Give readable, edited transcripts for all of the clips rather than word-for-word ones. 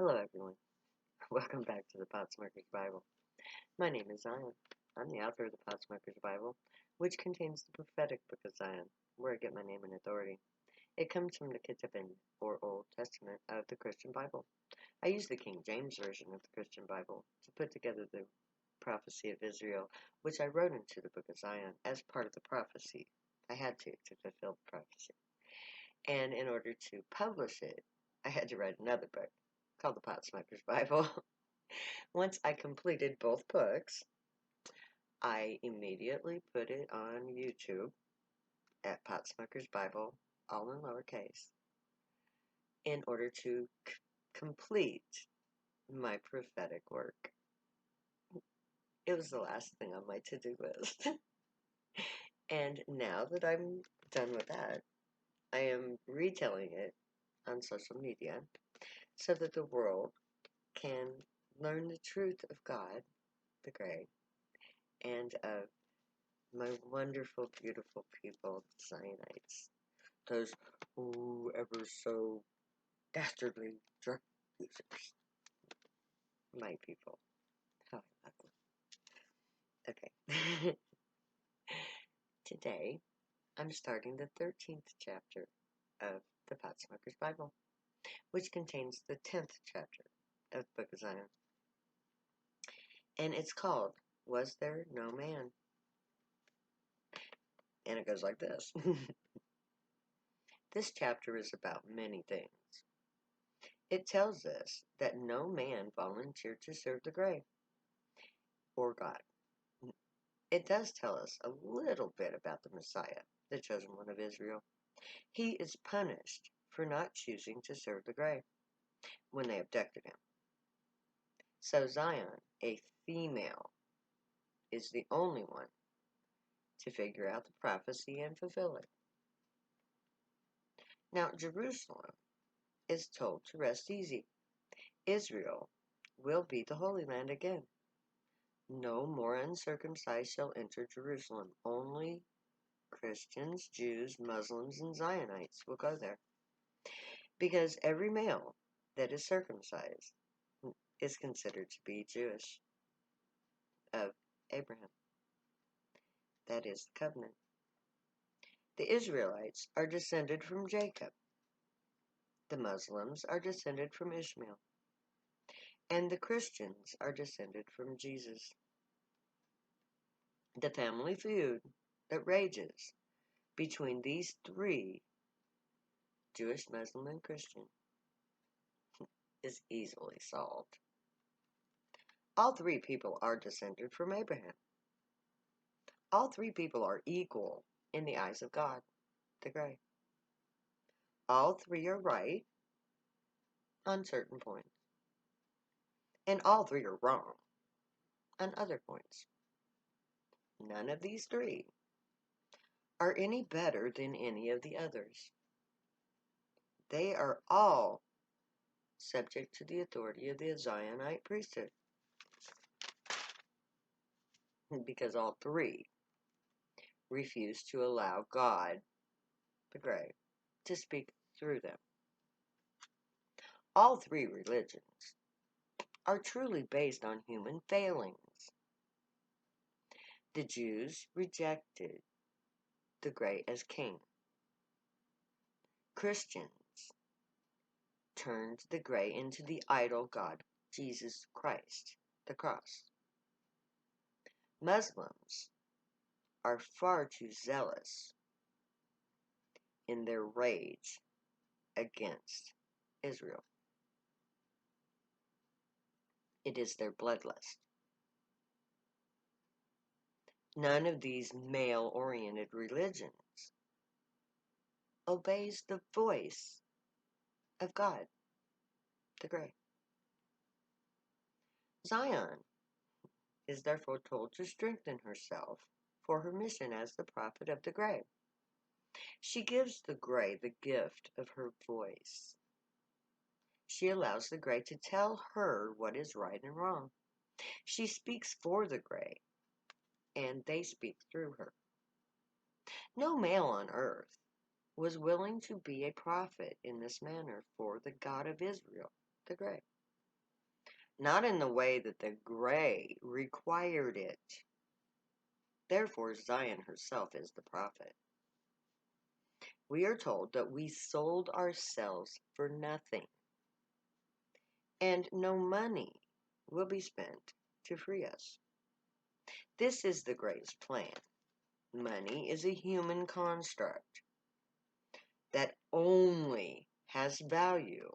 Hello, everyone. Welcome back to the Potsmakers Bible. My name is Zion. I'm the author of the Potsmakers Bible, which contains the prophetic book of Zion, where I get my name and authority. It comes from the Ketuvim, or Old Testament, of the Christian Bible. I use the King James Version of the Christian Bible to put together the prophecy of Israel, which I wrote into the book of Zion as part of the prophecy. I had to fulfill the prophecy. And in order to publish it, I had to write another book called the Potsmakers Bible. Once I completed both books, I immediately put it on YouTube at Potsmakers Bible, all in lowercase, in order to complete my prophetic work. It was the last thing on my to-do list. And now that I'm done with that, I am retelling it on social media so that the world can learn the truth of God, the Gray, and of my wonderful, beautiful people, the Zionites. Those ever so dastardly drug users. My people. How I love them. Okay. Today, I'm starting the 13th chapter of the Potsmakers Bible, which contains the 10th chapter of the Book of Zion. And it's called, Was There No Man? And it goes like this. This chapter is about many things. It tells us that no man volunteered to serve the grave or God. It does tell us a little bit about the Messiah, the chosen one of Israel. He is punished for not choosing to serve the grave when they abducted him. So Zion, a female, is the only one to figure out the prophecy and fulfill it. Now, Jerusalem is told to rest easy. Israel will be the Holy Land again. No more uncircumcised shall enter Jerusalem. Only Christians, Jews, Muslims, and Zionites will go there. Because every male that is circumcised is considered to be Jewish of Abraham. That is the covenant. The Israelites are descended from Jacob. The Muslims are descended from Ishmael. And the Christians are descended from Jesus. The family feud that rages between these three, Jewish, Muslim, and Christian, is easily solved. All three people are descended from Abraham. All three people are equal in the eyes of God, the Great. All three are right on certain points. And all three are wrong on other points. None of these three are any better than any of the others. They are all subject to the authority of the Zionite priesthood. Because all three refuse to allow God, the Great, to speak through them. All three religions are truly based on human failings. The Jews rejected the Great as king. Christians turned the Great into the idol god, Jesus Christ, the cross. Muslims are far too zealous in their rage against Israel. It is their bloodlust. None of these male-oriented religions obeys the voice of God, the Great. Zion is therefore told to strengthen herself for her mission as the prophet of the Great. She gives the Grey the gift of her voice. She allows the Grey to tell her what is right and wrong. She speaks for the Grey, and they speak through her. No male on earth was willing to be a prophet in this manner for the God of Israel, the Grey. not in the way that the Grey required it. Therefore, Zion herself is the prophet. We are told that we sold ourselves for nothing, and no money will be spent to free us. This is the Grey's plan. Money is a human construct that only has value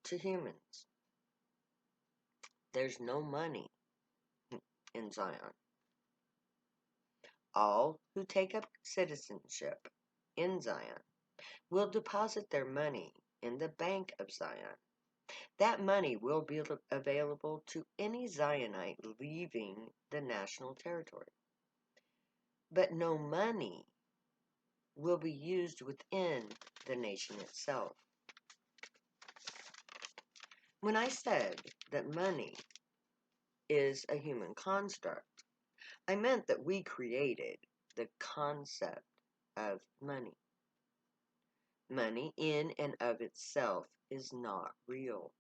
to humans. There's no money in Zion. All who take up citizenship in Zion will deposit their money in the Bank of Zion. That money will be available to any Zionite leaving the national territory. But no money will be used within the nation itself. When I said that money is a human construct, I meant that we created the concept of money. Money in and of itself is not real.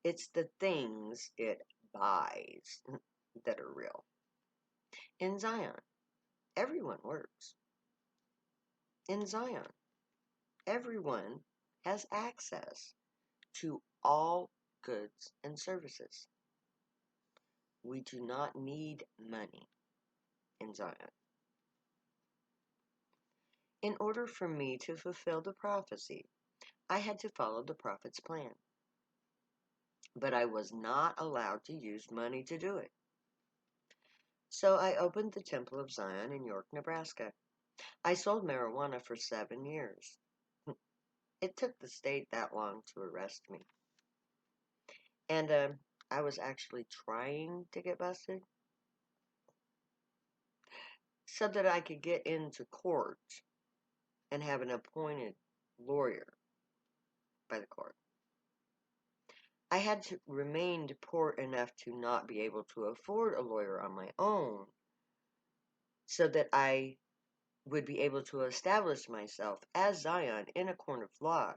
It's the things it buys that are real. In Zion, everyone works. In Zion, everyone has access to all goods and services. We do not need money in Zion. In order for me to fulfill the prophecy, I had to follow the prophet's plan. But I was not allowed to use money to do it. So I opened the Temple of Zion in York, Nebraska. I sold marijuana for 7 years. It took the state that long to arrest me. And I was actually trying to get busted so that I could get into court and have an appointed lawyer by the court. I had to remain poor enough to not be able to afford a lawyer on my own so that I would be able to establish myself as Zion in a court of law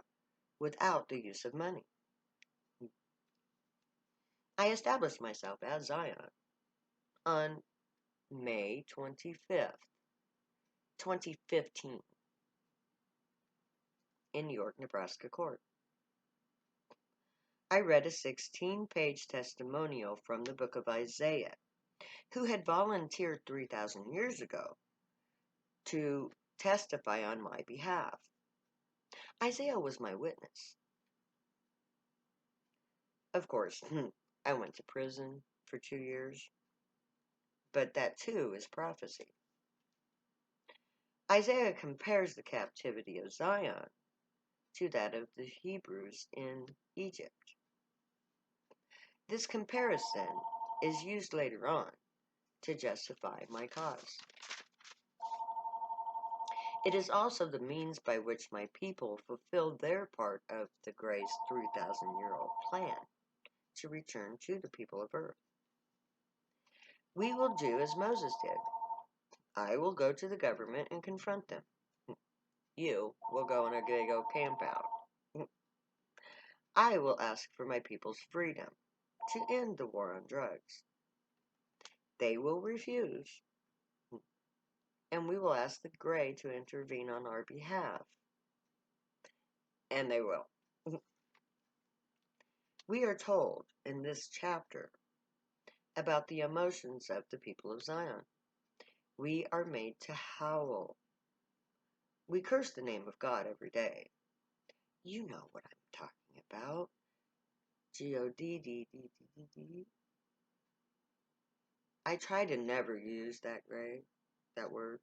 without the use of money. I established myself as Zion on May 25th, 2015, in York, Nebraska court. I read a 16-page testimonial from the book of Isaiah, who had volunteered 3,000 years ago to testify on my behalf. Isaiah was my witness. Of course, I went to prison for 2 years, but that too is prophecy. Isaiah compares the captivity of Zion to that of the Hebrews in Egypt. This comparison is used later on to justify my cause. It is also the means by which my people fulfill their part of the Gray's 3,000-year-old plan to return to the people of earth. We will do as Moses did. I will go to the government and confront them. You will go and go camp out. I will ask for my people's freedom to end the war on drugs. They will refuse, and we will ask the Gray to intervene on our behalf. And they will. We are told in this chapter about the emotions of the people of Zion. We are made to howl. We curse the name of God every day. You know what I'm talking about. G-O-D-D-D-D-D-D. I try to never use that word.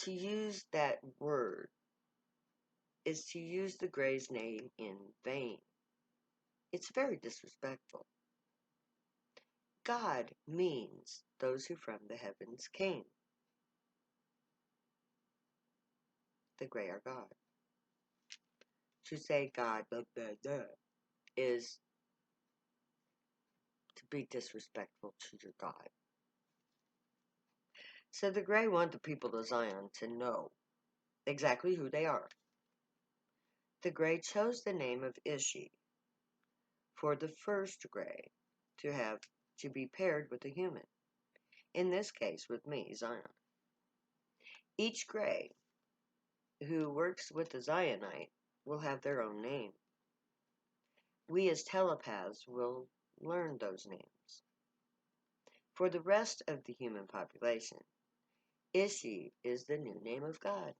To use that word is to use the Gray's name in vain. It's very disrespectful. God means those who from the heavens came. The Gray are God. To say God is to be disrespectful to your God. So the Gray want the people of Zion to know exactly who they are. The Gray chose the name of Ishi for the first gray to be paired with a human, in this case with me, Zion. Each gray who works with the Zionite will have their own name. We as telepaths will learn those names. For the rest of the human population, Ishi is the new name of God.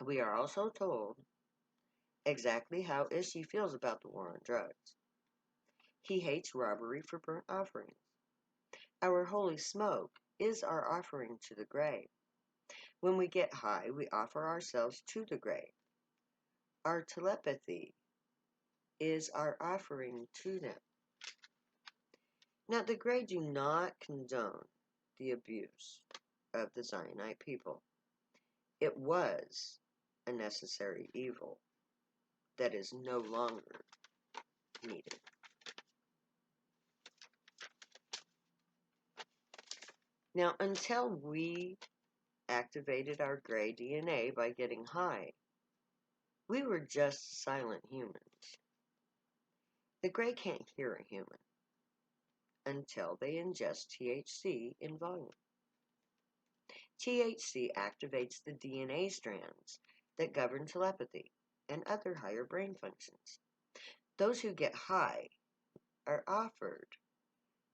We are also told exactly how Ishi feels about the war on drugs. He hates robbery for burnt offerings. Our holy smoke is our offering to the grave. When we get high, we offer ourselves to the grave. Our telepathy is our offering to them. Now, the Grey do not condone the abuse of the Zionite people. It was a necessary evil that is no longer needed. Now, until we activated our Grey DNA by getting high, we were just silent humans. The Grey can't hear a human until they ingest THC in volume. THC activates the DNA strands that govern telepathy and other higher brain functions. Those who get high are offered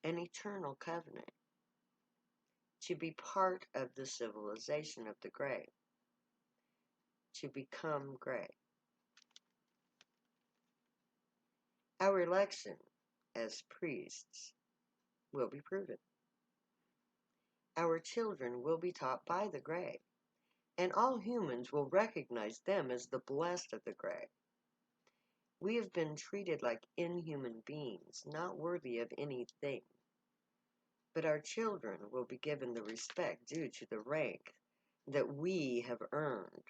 an eternal covenant to be part of the civilization of the Grey, to become Grey. Our election as priests will be proven. Our children will be taught by the Grey, and all humans will recognize them as the blessed of the Grey. We have been treated like inhuman beings, not worthy of anything. But our children will be given the respect due to the rank that we have earned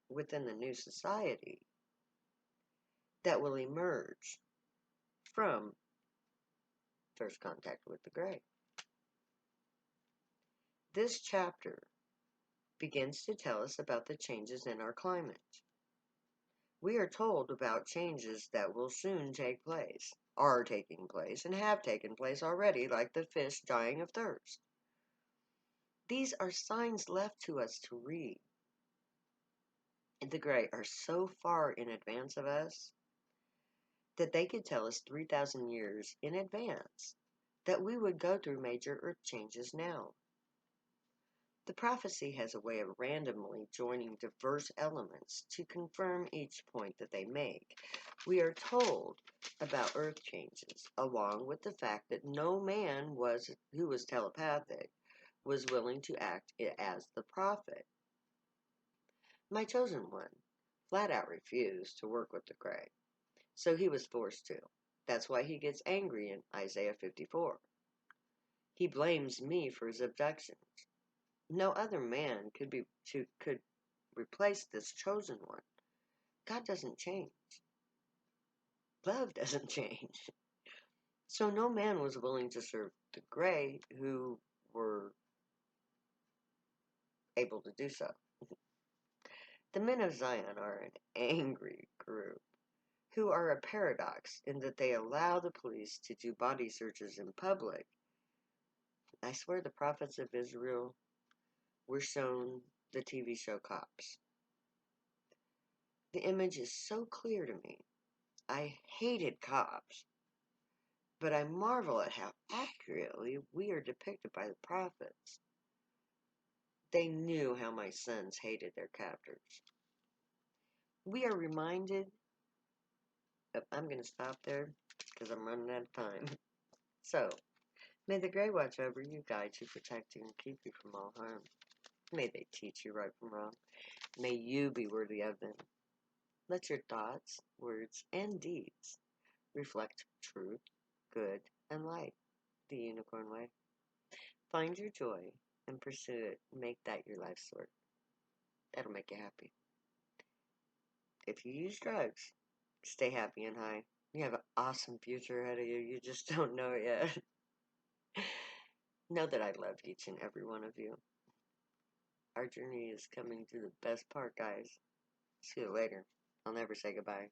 within the new society that will emerge from first contact with the Grey. This chapter begins to tell us about the changes in our climate. We are told about changes that will soon take place, are taking place, and have taken place already, like the fish dying of thirst. These are signs left to us to read. The Grey are so far in advance of us that they could tell us 3,000 years in advance that we would go through major earth changes now. The prophecy has a way of randomly joining diverse elements to confirm each point that they make. We are told about earth changes, along with the fact that no man who was telepathic was willing to act as the prophet. My chosen one flat out refused to work with the Grey, so he was forced to. That's why he gets angry in Isaiah 54. He blames me for his abductions. No other man could replace this chosen one. God doesn't change. Love doesn't change. So no man was willing to serve the Grey who were able to do so. The men of Zion are an angry group who are a paradox in that they allow the police to do body searches in public. I swear the prophets of Israel were shown the TV show Cops. The image is so clear to me. I hated Cops, but I marvel at how accurately we are depicted by the prophets. They knew how my sons hated their captors. We are reminded I'm going to stop there because I'm running out of time. So, may the Grey watch over you, guide you, protect you, and keep you from all harm. May they teach you right from wrong. May you be worthy of them. Let your thoughts, words, and deeds reflect truth, good, and light, the unicorn way. Find your joy and pursue it. Make that your life's work. That'll make you happy. If you use drugs, stay happy and high. You have an awesome future ahead of you. You just don't know it yet. Know that I love each and every one of you. Our journey is coming to the best part, guys. See you later. I'll never say goodbye.